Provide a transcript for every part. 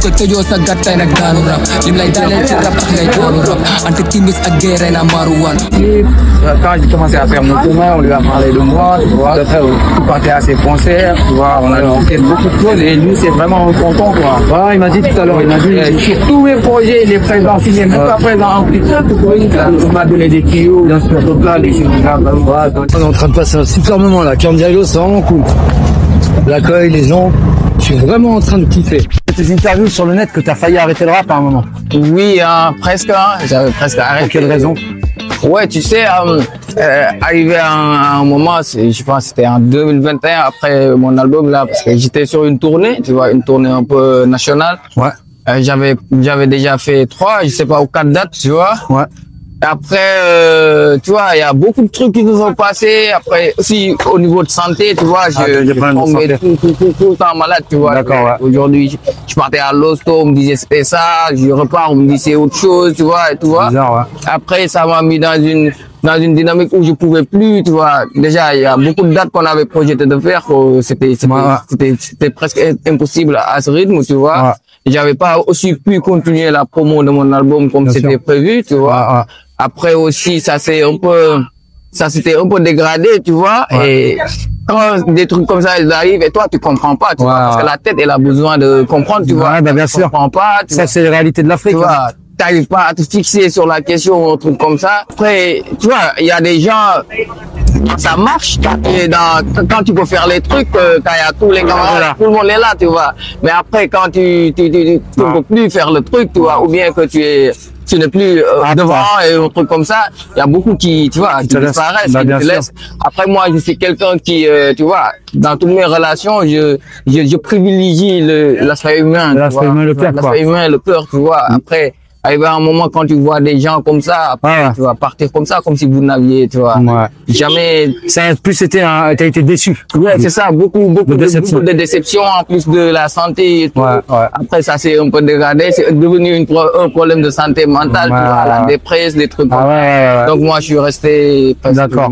sa tëjoo sa gàttay nag daanu rap lim lay daaneel ci rap tax ngay daanu rap ante timis ak guerre na marouane. Quand j'ai commencé à faire mon chemin, on lui a parlé de moi, tu vois. Après, on partait à ses concerts, tu vois. On a fait beaucoup de choses et lui, c'est vraiment content, quoi. Voilà, il m'a dit tout à l'heure, il m'a dit, sur tous mes projets, il est présent, s'il n'est même pas présent en plus. On m'a donné des tuyaux, bien sûr, donc là, les choses, on est en train de passer un super moment, là. Camp Diallo, c'est vraiment cool. L'accueil, les gens, je suis vraiment en train de kiffer. Tes interviews sur le net que t'as failli arrêter le rap à un moment. Oui, presque, j'avais presque arrêté. Pour quelle raison? Ouais, tu sais, arrivé à un moment, je pense que c'était en 2021, après mon album là, parce que j'étais sur une tournée, tu vois, une tournée un peu nationale. Ouais. J'avais déjà fait 3, je sais pas, ou 4 dates, tu vois. Ouais. Après, tu vois, il y a beaucoup de trucs qui nous sont passés. Après, aussi, au niveau de santé, tu vois, je tombais tout le temps malade, tu vois. D'accord, ouais. Aujourd'hui, je partais à l'hosto, on me disait c'était ça, je repars, on me dit c'est autre chose, tu vois, et tu vois. Bizarre, ouais. Après, ça m'a mis dans une dynamique où je pouvais plus, tu vois. Déjà, il y a beaucoup de dates qu'on avait projeté de faire, c'était presque impossible à ce rythme, tu vois. Ouais. J'avais pas aussi pu continuer la promo de mon album comme c'était prévu, tu vois. Ouais. Après aussi, ça s'était un peu dégradé, tu vois. Ouais. Et quand des trucs comme ça ils arrivent et toi tu comprends pas, tu vois, parce que la tête elle a besoin de comprendre, tu vois. Bah, bien sûr. Tu comprends pas. Ça c'est les réalités de l'Afrique. Tu vois, t'arrives pas à te fixer sur la question ou un truc comme ça. Après, tu vois, il y a des gens, ça marche quand tu peux faire les trucs, quand il y a tous les camarades, tout le monde est là, tu vois. Mais après, quand tu peux plus faire le truc, tu vois, ou bien que tu n'es plus devant et un truc comme ça, il y a beaucoup qui, tu vois, qui disparaissent, qui te laissent. Après, moi, je suis quelqu'un qui, tu vois, dans toutes mes relations, je privilégie l'aspect humain. L'aspect humain, le cœur, l'aspect humain, le cœur, tu vois. Après, arrivé à un moment quand tu vois des gens comme ça, après, tu vas partir comme ça, comme si vous n'aviez, tu vois, jamais. Ça a plus été t'as été déçu. Ouais, c'est ça, beaucoup de déception en plus de la santé et tout. Après, ça s'est un peu dégradé, c'est devenu un problème de santé mentale, tu vois, la dépression, des trucs comme ça. Donc moi, je suis resté d'accord.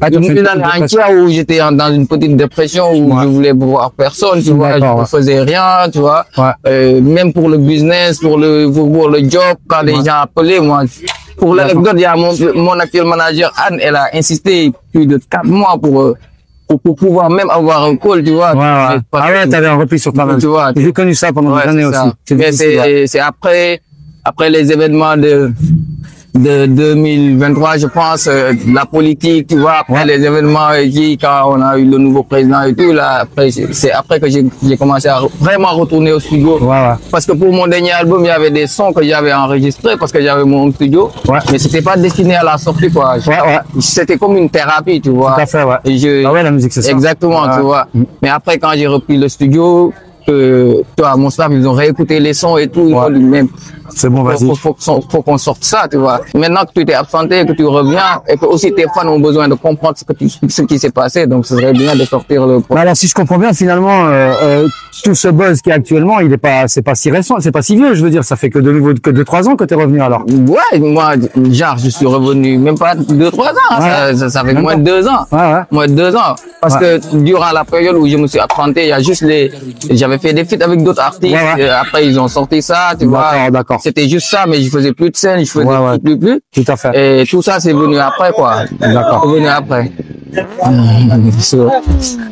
Dans un cas où j'étais dans une petite dépression où je voulais voir personne, tu vois, je ne faisais rien, tu vois. Même pour le business, pour le job, quand les gens appelaient, moi, pour l'anecdote, il y a mon actuel manager, Anne, elle a insisté plus de 4 mois pour pouvoir même avoir un call, tu vois. T'avais un repli sur toi-même. Tu vois. J'ai connu ça pendant des années aussi. C'est après les événements de 2023, je pense, la politique, tu vois, après les événements, quand on a eu le nouveau président et tout, là, c'est après que j'ai commencé à vraiment retourner au studio. Parce que pour mon dernier album, il y avait des sons que j'avais enregistrés parce que j'avais mon studio. Mais c'était pas destiné à la sortie, quoi. C'était comme une thérapie, tu vois. Tout à fait, Et la musique, c'est ça. Exactement, tu vois. Mais après, quand j'ai repris le studio, toi, mon staff, ils ont réécouté les sons et tout, même. C'est bon, vas-y. Faut qu'on sorte ça, tu vois. Maintenant que tu t'es absenté, que tu reviens, et que aussi tes fans ont besoin de comprendre ce qui s'est passé, donc ce serait bien de sortir le projet. Alors, si je comprends bien, finalement, tout ce buzz qui est actuellement, c'est pas si récent, c'est pas si vieux, je veux dire, ça fait que de nouveau, que 2-3 ans que t'es revenu, alors. Ouais, moi, genre, je suis revenu, même pas 2-3 ans, ça fait moins de 2 ans. Moins de 2 ans. Parce que durant la période où je me suis absenté, il y a juste j'avais fait des feats avec d'autres artistes, après ils ont sorti ça, tu vois. D'accord. C'était juste ça, mais je faisais plus de scène, je faisais plus. Tout à fait. Et tout ça, c'est venu après, quoi. D'accord. C'est venu après.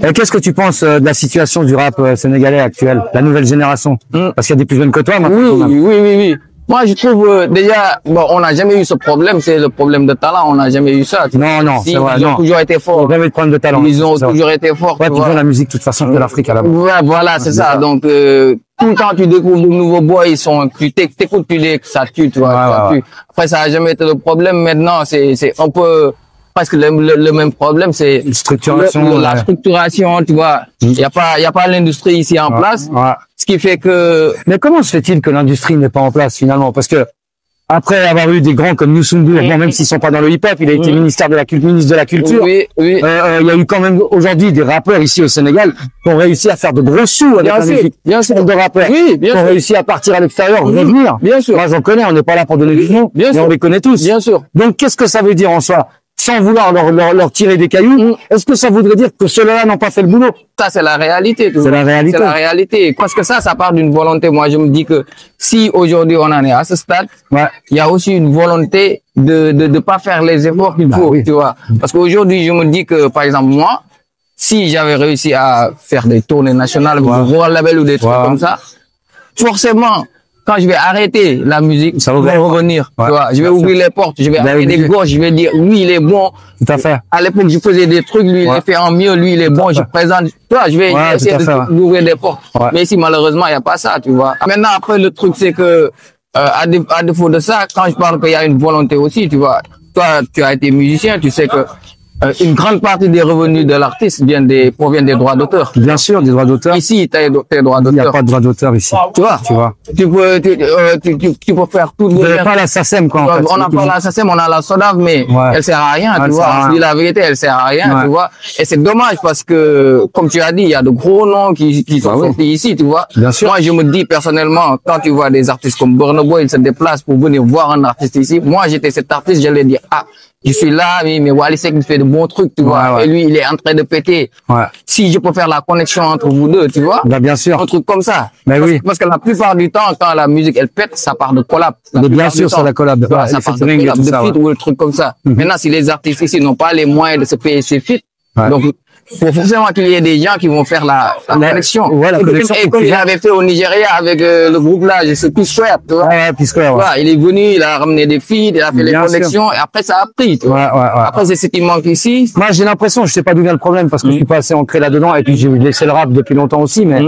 Et qu'est-ce que tu penses de la situation du rap sénégalais actuel, la nouvelle génération? Parce qu'il y a des plus jeunes que toi, maintenant. Oui. Moi, je trouve, déjà, bon, on n'a jamais eu ce problème, c'est le problème de talent, on n'a jamais eu ça. Non, c'est vrai, ils ont toujours été forts. On n'a jamais eu de problème de talent. Ils ont toujours été forts. Ouais, toujours la musique, de toute façon, de l'Afrique à la base. Ouais, voilà, c'est ça. Donc, tout le temps, tu découvres de nouveaux boys, ils sont, tu t'écoutes, ça tue, tu vois. Ça tue. Après, ça n'a jamais été le problème. Maintenant, c'est un peu, presque le même problème, c'est la structuration, tu vois. Il y a pas l'industrie ici en place. Ce qui fait que... Mais comment se fait-il que l'industrie n'est pas en place, finalement? Parce que, après avoir eu des grands comme Youssou N'Dour, bon, même s'ils sont pas dans le hip-hop, il a été ministre de la Culture. Oui. Il y a eu quand même aujourd'hui des rappeurs ici au Sénégal qui ont réussi à faire de gros sous avec la musique. Bien sûr. De rappeurs. Qui ont réussi à partir à l'extérieur, revenir. Bien sûr. Moi, j'en connais, on n'est pas là pour donner du nom, mais on les connaît tous. Bien sûr. Donc, qu'est-ce que ça veut dire en soi? sans vouloir leur tirer des cailloux, est-ce que ça voudrait dire que ceux-là n'ont pas fait le boulot? Ça, c'est la réalité. C'est la réalité. C'est la réalité. Parce que ça part d'une volonté. Moi, je me dis que si aujourd'hui on en est à ce stade, il y a aussi une volonté de pas faire les efforts qu'il faut, tu vois. Parce qu'aujourd'hui, je me dis que, par exemple, moi, si j'avais réussi à faire des tournées nationales, avec un gros label ou des trucs comme ça, forcément, quand je vais arrêter la musique, ça va revenir, tu vois. Je vais ouvrir les portes, je vais arrêter les gauches, je vais dire, lui, il est bon. Tout à fait. À l'époque, je faisais des trucs, lui, il les fait en mieux, lui, il est bon, je présente. Tu vois, je vais essayer d'ouvrir des portes. Mais ici, malheureusement, il n'y a pas ça, tu vois. Maintenant, après, le truc, c'est que, à défaut de ça, quand je parle qu'il y a une volonté aussi, tu vois. Toi, tu as été musicien, tu sais que une grande partie des revenus de l'artiste proviennent des droits d'auteur. Bien sûr, des droits d'auteur. Ici, tu as tes droits d'auteur. Il n'y a pas de droits d'auteur ici. Tu vois. Tu peux faire tout. Vous n'avez pas la SACEM, quoi, en fait. On n'a pas la SACEM, on a la SODAV, mais elle sert à rien, tu vois. Je dis la vérité, elle sert à rien, tu vois. Et c'est dommage parce que, comme tu as dit, il y a de gros noms qui sont sortis ici, tu vois. Bien sûr. Moi, je me dis personnellement, quand tu vois des artistes comme Burna Boy, ils se déplacent pour venir voir un artiste ici. Moi, j'étais cet artiste, j'allais dire, je suis là, mais Wally Seck il fait de bons trucs, tu vois. Et lui, il est en train de péter. Si je peux faire la connexion entre vous deux, tu vois. Bien sûr. Un truc comme ça. Parce que la plupart du temps, quand la musique, elle pète, ça part de collab. Bien sûr, c'est la collab. Ça part de collab, de feat ou le truc comme ça. Maintenant, si les artistes ici n'ont pas les moyens de se payer ces feats, donc, faut forcément qu'il y ait des gens qui vont faire la connexion. Et comme il avait fait au Nigeria avec le groupe là, je sais plus Square, tu vois. Il est venu, il a ramené des filles, il a fait les connexions, et après ça a pris, tu vois. Après, c'est ce qui manque ici. Moi, j'ai l'impression, je sais pas d'où vient le problème, parce que je suis pas assez ancré là-dedans, et puis j'ai laissé le rap depuis longtemps aussi, mais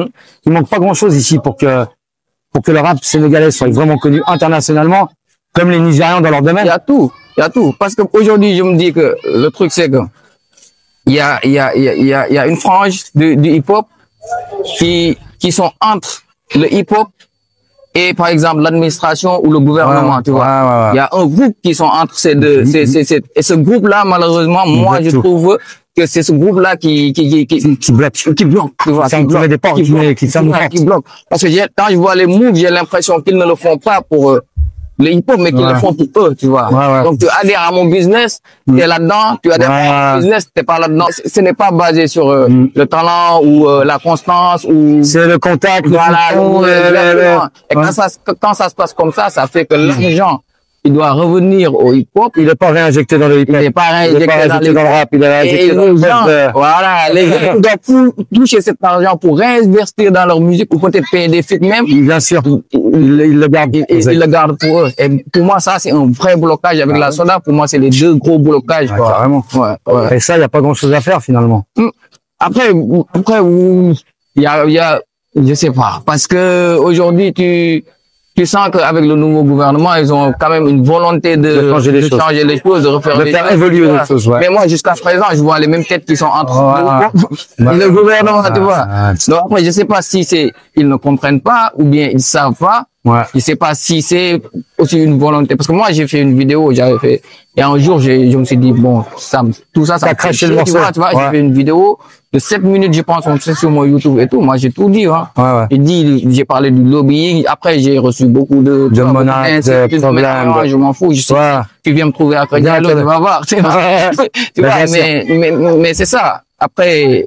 il manque pas grand-chose ici pour que le rap sénégalais soit vraiment connu internationalement, comme les Nigérians dans leur domaine. Il y a tout. Parce qu'aujourd'hui, je me dis que le truc, c'est que il y a une frange du hip-hop qui sont entre le hip-hop et, par exemple, l'administration ou le gouvernement, tu vois. Il y a un groupe qui sont entre ces deux, et ce groupe-là, malheureusement, moi, je trouve que c'est ce groupe-là qui bloque, tu vois, qui bloque. Parce que quand je vois les moves, j'ai l'impression qu'ils ne le font pas pour les hip-hop, mais qu'ils le font pour eux, tu vois. Donc, tu adhères à mon business, t'es là-dedans, tu adhères à mon business, t'es pas là-dedans. Ce n'est pas basé sur le talent ou la constance ou... C'est le contact, Et quand ça se passe comme ça fait que l'argent, il doit revenir au hip-hop. Il n'est pas réinjecté dans le hip-hop. Il n'est pas réinjecté dans le rap. Il est réinjecté dans le rap. Voilà, les gens doivent toucher cet argent pour réinvestir dans leur musique ou peut-être payer des feats même. Bien sûr. Ils le gardent. Ils le gardent pour eux. Et pour moi, ça, c'est un vrai blocage avec la soda. Pour moi, c'est les deux gros blocages. Carrément. Et ça, il n'y a pas grand-chose à faire finalement. Après, il y a, je sais pas, parce que aujourd'hui, tu sens qu'avec le nouveau gouvernement, ils ont quand même une volonté de changer les choses, de refaire de faire évoluer les choses. Mais moi, jusqu'à présent, je vois les mêmes têtes qui sont entre le gouvernement, tu vois. Donc après, je sais pas si ils ne comprennent pas ou bien ils savent pas. Je sais pas si c'est aussi une volonté. Parce que moi, j'ai fait une vidéo, et un jour, je me suis dit, bon, tout ça a craché le morceau. Tu vois, j'ai fait une vidéo de 7 minutes, je pense, on sait sur mon YouTube et tout. Moi, j'ai tout dit, j'ai parlé du lobbying. Après, j'ai reçu beaucoup de menaces, de problèmes. Je m'en fous, je sais. Tu viens me trouver à Crédit, tu vas voir. Tu vois, mais c'est ça. Après,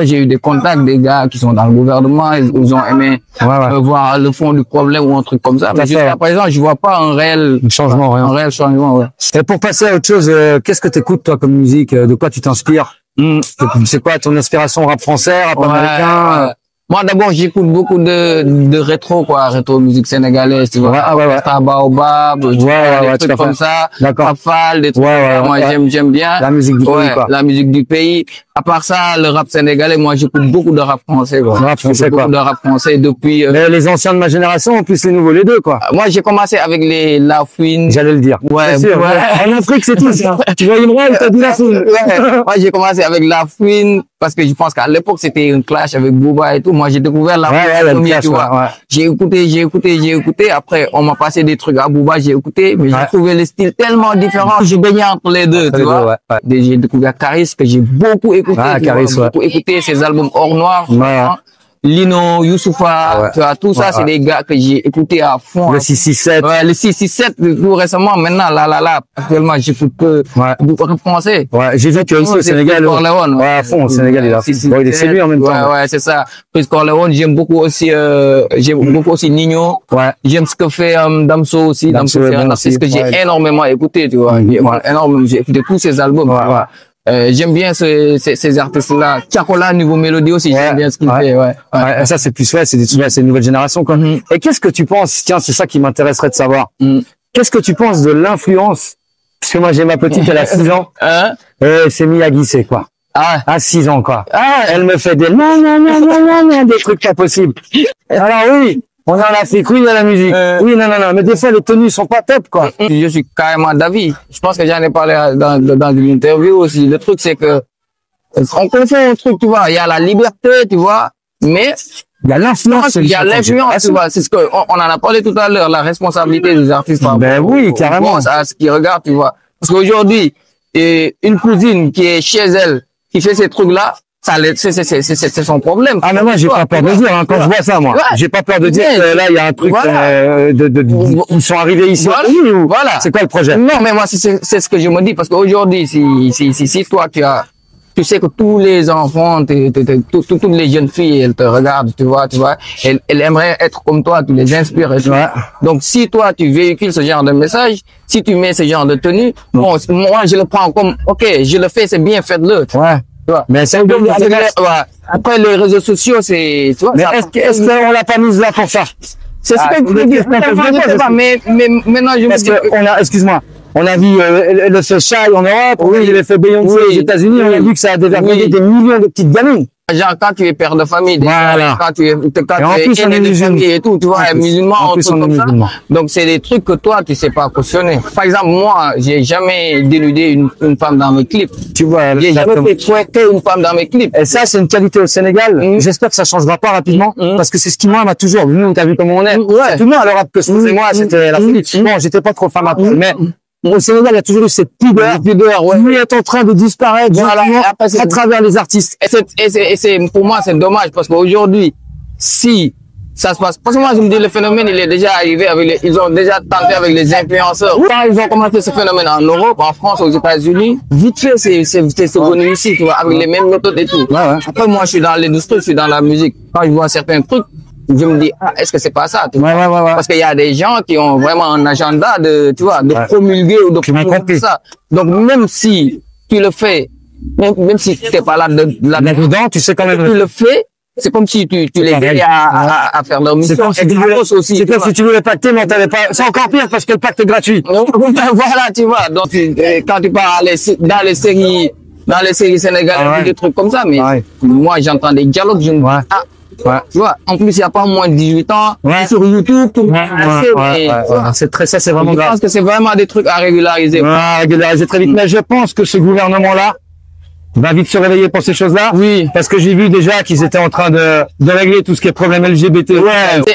j'ai eu des contacts des gars qui sont dans le gouvernement, ils ont aimé voir le fond du problème ou un truc comme ça. Mais jusqu'à présent, je vois pas un réel changement, Et pour passer à autre chose, qu'est-ce que t'écoutes toi comme musique? De quoi tu t'inspires? C'est quoi ton inspiration? Rap français, rap américain? Moi, d'abord, j'écoute beaucoup de rétro, rétro musique sénégalaise, tu vois. Baobab, des trucs comme ça. Rafale, des trucs. Moi, j'aime bien. La musique du pays, la musique du pays. À part ça, le rap sénégalais, moi, j'écoute beaucoup de rap français, quoi. Beaucoup de rap français depuis, les anciens de ma génération, en plus les nouveaux, les deux, quoi. Moi, j'ai commencé avec les Lafouine. J'allais le dire. En Afrique, c'est tout ça. Tu vois une rêve, t'as dit Lafouine. Moi, j'ai commencé avec Lafouine parce que je pense qu'à l'époque, c'était un clash avec Booba et tout. Moi, j'ai découvert Lafouine, tu vois. J'ai écouté. Après, on m'a passé des trucs à Booba, j'ai écouté, mais j'ai trouvé le style tellement différent. J'ai baigné entre les deux, tu vois. J'ai découvert Caris, que j'ai beaucoup écouté. Caris, beaucoup écouté ses albums hors noir. Lino, Youssoufa, tu vois, tout ça, c'est des gars que j'ai écouté à fond. Le 667. Ouais, le 667, tout récemment, maintenant, là, actuellement, j'écoute que du rap français. Ouais, j'ai vu que ici au Sénégal, Corleone, ouais, à fond, au Sénégal, il a, bon, il est séduit en même temps. Ouais, c'est ça. Chris Corleone, j'aime beaucoup aussi Nino. Ouais. J'aime ce que fait Damso aussi. Damso, c'est un artiste que j'ai énormément écouté, tu vois. Énormément, j'ai écouté tous ses albums, tu vois. J'aime bien ces artistes-là. Tiakola, niveau mélodie aussi, j'aime bien ce qu'il fait, ouais. Ça, c'est plus, c'est une nouvelle génération, quoi. Et qu'est-ce que tu penses, tiens, c'est ça qui m'intéresserait de savoir. Qu'est-ce que tu penses de l'influence? Parce que moi, j'ai ma petite, elle a 6 ans. C'est Miyagi, c'est quoi. À 6 ans, quoi. Elle me fait des des trucs pas possibles. Alors oui, on est en Afrique, oui, il y a la musique. Oui, non, mais des fois, les tenues sont pas top, quoi. Je suis carrément d'avis. Je pense que j'en ai parlé dans une interview aussi. Le truc, c'est que, on confond un truc, tu vois. Il y a la liberté, tu vois, mais il y a l'influence. Il y a l'influence, tu vois. C'est ce que, on en a parlé tout à l'heure, la responsabilité des artistes. Ben oui, carrément. À ce qu'ils regardent, tu vois. Parce qu'aujourd'hui, une cousine qui est chez elle, qui fait ces trucs-là, c'est son problème. Ah, mais moi, j'ai pas peur de dire, hein, quand je vois ça, moi. J'ai pas peur de dire que là, il y a un truc, ils sont arrivés ici. Voilà. C'est quoi le projet? Non, mais moi, c'est ce que je me dis, parce qu'aujourd'hui, si toi, tu sais que tous les enfants, toutes les jeunes filles, elles te regardent, tu vois, elles aimeraient être comme toi, tu les inspires, et tout. Donc, si toi, tu véhicules ce genre de message, si tu mets ce genre de tenue, bon, moi, je le prends comme, ok, je le fais, c'est bien, faites-le. Mais c'est après les réseaux sociaux, c'est, tu vois. Mais est-ce qu'on l'a pas mise là pour ça? C'est ce que je veux dire. Mais maintenant, je me dis. Excuse-moi. On a vu le fait Shai en Europe, oui, il a fait Beyoncé aux États-Unis, on a vu que ça a développé des millions de petites gamines. Genre, quand tu es père de famille, quand tu es aîné de famille et tout, tu vois, musulman, comme ça. Donc, c'est des trucs que toi, tu sais pas cautionner. Par exemple, moi, j'ai jamais dénudé une femme dans mes clips. Tu vois, j'ai jamais fait pointer une femme dans mes clips. Et ça, c'est une qualité au Sénégal. J'espère que ça changera pas rapidement, parce que c'est ce qui, moi, m'a toujours, nous, t'as vu comment on est. Tout le monde à l'Europe que je faisais, moi, c'était la folie. Bon, j'étais pas trop fan après, mais au Sénégal, il y a toujours eu cette pudeur, qui est en train de disparaître à travers les artistes. Et pour moi, c'est dommage, parce qu'aujourd'hui, si ça se passe, parce que moi, je me dis, le phénomène, il est déjà arrivé ils ont déjà tenté avec les influenceurs. Quand ils ont commencé ce phénomène en Europe, en France, aux États-Unis, vite fait, c'est venu ici, tu vois, avec les mêmes méthodes et tout. Après, moi, je suis dans l'industrie, je suis dans la musique. Quand je vois certains trucs, je me dis, est-ce que c'est pas ça, tu vois? Parce qu'il y a des gens qui ont vraiment un agenda de promulguer ou de promulguer ça. Donc, même si tu le fais, même si tu n'es pas là-dedans, tu sais quand même. Tu le fais, c'est comme si tu les aidais à faire leur mission. C'est comme si tu voulais pacter, mais t'avais pas, c'est encore pire parce que le pacte est gratuit. Voilà, tu vois. Donc, quand tu pars dans les séries sénégalaises, des trucs comme ça, mais moi, j'entends des dialogues, je me dis, tu vois, en plus, il n'y a pas moins de 18 ans. Sur YouTube, tout c'est très, ça, c'est vraiment grave. Je pense que c'est vraiment des trucs à régulariser. Régulariser très vite. Mais je pense que ce gouvernement-là va vite se réveiller pour ces choses-là. Oui. Parce que j'ai vu déjà qu'ils étaient en train de régler tout ce qui est problème LGBT.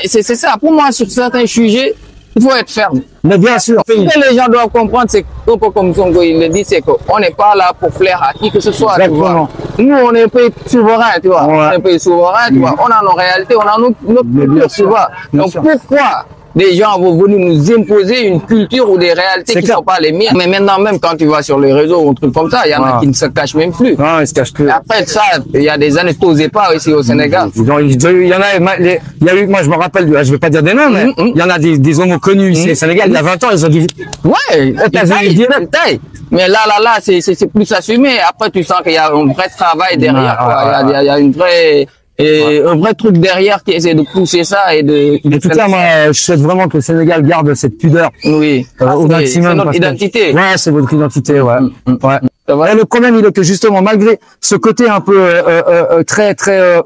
C'est ça. Pour moi, sur certains sujets, il faut être ferme. Mais bien sûr. Ce que les gens doivent comprendre, c'est que, comme Sonko il le dit, c'est qu'on n'est pas là pour plaire à qui que ce soit. Exactement. Nous, on est un pays souverain, tu vois. On est un pays souverain, tu vois. On a nos réalités, on a notre culture, tu vois. Donc, pourquoi des gens vont venir nous imposer une culture ou des réalités qui ne sont pas les miennes? Mais maintenant, même quand tu vas sur les réseaux ou un truc comme ça, il y en a qui ne se cachent même plus. Non, ils se cachent plus. Après ça, il y a des années, t'osais pas ici au Sénégal. Il y en a, il y a eu, moi, je me rappelle, je vais pas dire des noms, mais il y en a des homos connus ici au Sénégal, il y a 20 ans, ils ont dit, mais là, c'est plus assumé. Après, tu sens qu'il y a un vrai travail derrière, quoi. Il y a une vraie, un vrai truc derrière qui essaie de pousser ça et de... En tout cas, moi, je souhaite vraiment que le Sénégal garde cette pudeur. Oui. Au maximum. C'est notre identité. Ouais, c'est votre identité, Et le problème, il est que justement, malgré ce côté un peu très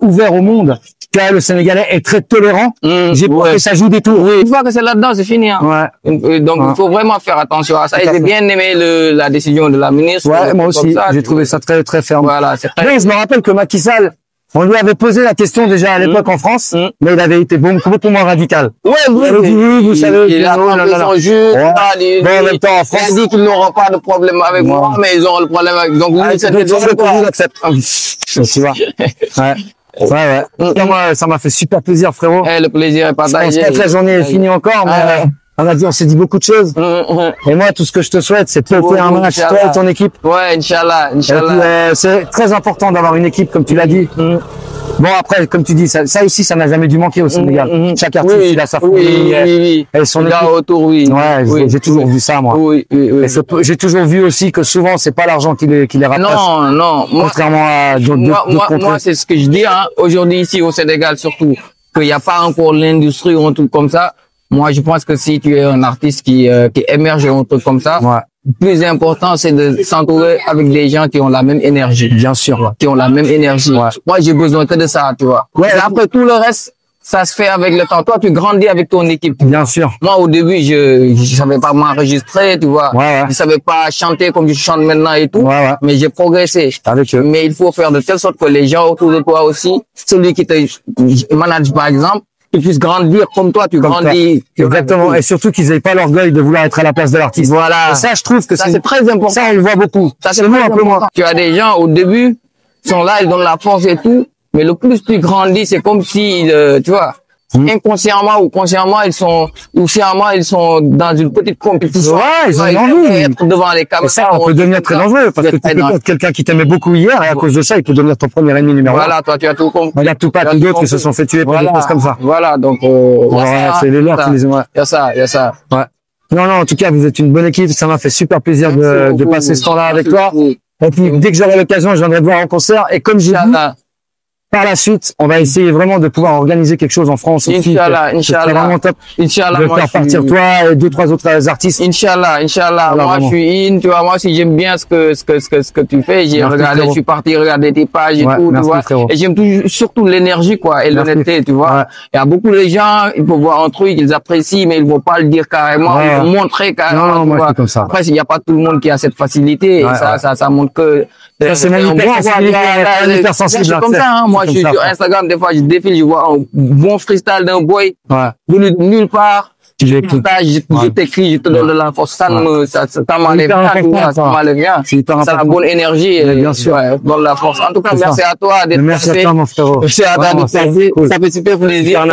ouvert au monde, que le Sénégalais est très tolérant, j'ai peur que ça joue des tours. Une fois que c'est là-dedans, c'est fini. Hein. Donc, il faut vraiment faire attention à ça. Et j'ai bien aimé la décision de la ministre. Moi aussi, j'ai trouvé ça très ferme. Voilà, c'est très... Je me rappelle que Macky Sall, on lui avait posé la question déjà à l'époque en France, mais il avait été beaucoup moins radical. Vous savez, il a pris son jus, en même temps en France, il a dit qu'ils n'auront pas de problème avec moi, mais ils auront le problème avec... Donc, lui, c'était que je vous accepte. Tu vois. Ouais. Moi, ça m'a fait super plaisir, frérot. Le plaisir est Je pense partagé. pas que la journée est finie encore, mais on s'est dit beaucoup de choses. Et moi, tout ce que je te souhaite, c'est de péter un match, toi et ton équipe. Ouais, Inch'Allah, Et puis, Inch'Allah. c'est très important d'avoir une équipe, comme tu l'as dit. Bon, après, comme tu dis, ça aussi, ça n'a jamais dû manquer au Sénégal. Chaque artiste, il a sa famille. Oui. Et son Là, équipe. autour, oui. Ouais, j'ai toujours vu ça, moi. Oui. Et j'ai toujours vu aussi que souvent, c'est pas l'argent qui les rapproche. Non. Contrairement à d'autres contrées. Moi, c'est ce que je dis, hein. Aujourd'hui, ici, au Sénégal, surtout, qu'il n'y a pas encore l'industrie ou un truc comme ça. Moi, je pense que si tu es un artiste qui émerge ou un truc comme ça, le plus important, c'est de s'entourer avec des gens qui ont la même énergie. Bien sûr. Qui ont la même énergie. Moi, j'ai besoin que de ça, tu vois. Et après, tout le reste, ça se fait avec le temps. Toi, tu grandis avec ton équipe. Bien sûr. Moi, au début, je savais pas m'enregistrer, tu vois. Je savais pas chanter comme je chante maintenant et tout. Mais j'ai progressé. Avec eux. Mais il faut faire de telle sorte que les gens autour de toi aussi, celui qui te manage, par exemple, qu'ils puissent grandir comme toi, tu grandis. Exactement. Et surtout qu'ils aient pas l'orgueil de vouloir être à la place de l'artiste. Voilà. Et ça, je trouve que c'est très important. Ça, on le voit beaucoup. Ça, c'est un peu moins. Tu as des gens, au début, sont là, ils donnent la force et tout. Mais le plus tu grandis, c'est comme si, tu vois, inconsciemment ou consciemment, ils sont dans une petite compétition. Ils ont envie. Être devant les caméras. Et ça, on peut devenir très dangereux parce que tu peux être quelqu'un qui t'aimait beaucoup hier et à cause de ça, il peut devenir ton premier ennemi numéro 1. Voilà, toi, tu as tout compris. Il y a tout pas d'autres qui se sont fait tuer pour des choses comme ça. Voilà, donc, c'est les leurs qui les ont. Il y a ça. Ouais. Non, en tout cas, vous êtes une bonne équipe. Ça m'a fait super plaisir de passer ce temps-là avec toi. Et puis, dès que j'aurai l'occasion, je viendrai te voir en concert. Et comme j'ai dit, par la suite, on va essayer vraiment de pouvoir organiser quelque chose en France aussi. Inch'Allah. C'est vraiment top. Inch'Allah. De faire partir toi et 2-3 autres artistes. Inch'Allah. Voilà, moi, vraiment. je suis in, tu vois. Moi, si j'aime bien ce que tu fais, j'ai regardé, je suis parti regarder tes pages et tout, tu vois. Frérot. Et j'aime surtout l'énergie, quoi, et l'honnêteté, tu vois. Il y a beaucoup de gens, ils peuvent voir un truc, ils apprécient, mais ils vont pas le dire carrément, ils vont montrer carrément. Non, moi, je suis comme ça. Après, il n'y a pas tout le monde qui a cette facilité, et ça montre que, c'est mon hypersensible. C'est comme ça, hein. Moi, je suis sur Instagram, des fois, je défile, je vois un bon freestyle d'un boy, venu de nulle part. Je t'écris, je te donne de la force. Ça m'enlève rien, ça m'enlève rien. Ça a la bonne énergie, bien sûr. Donne la force. En tout cas, merci à toi d'être passé. Merci à toi, mon frérot. Merci à toi de passer. Ça fait super plaisir.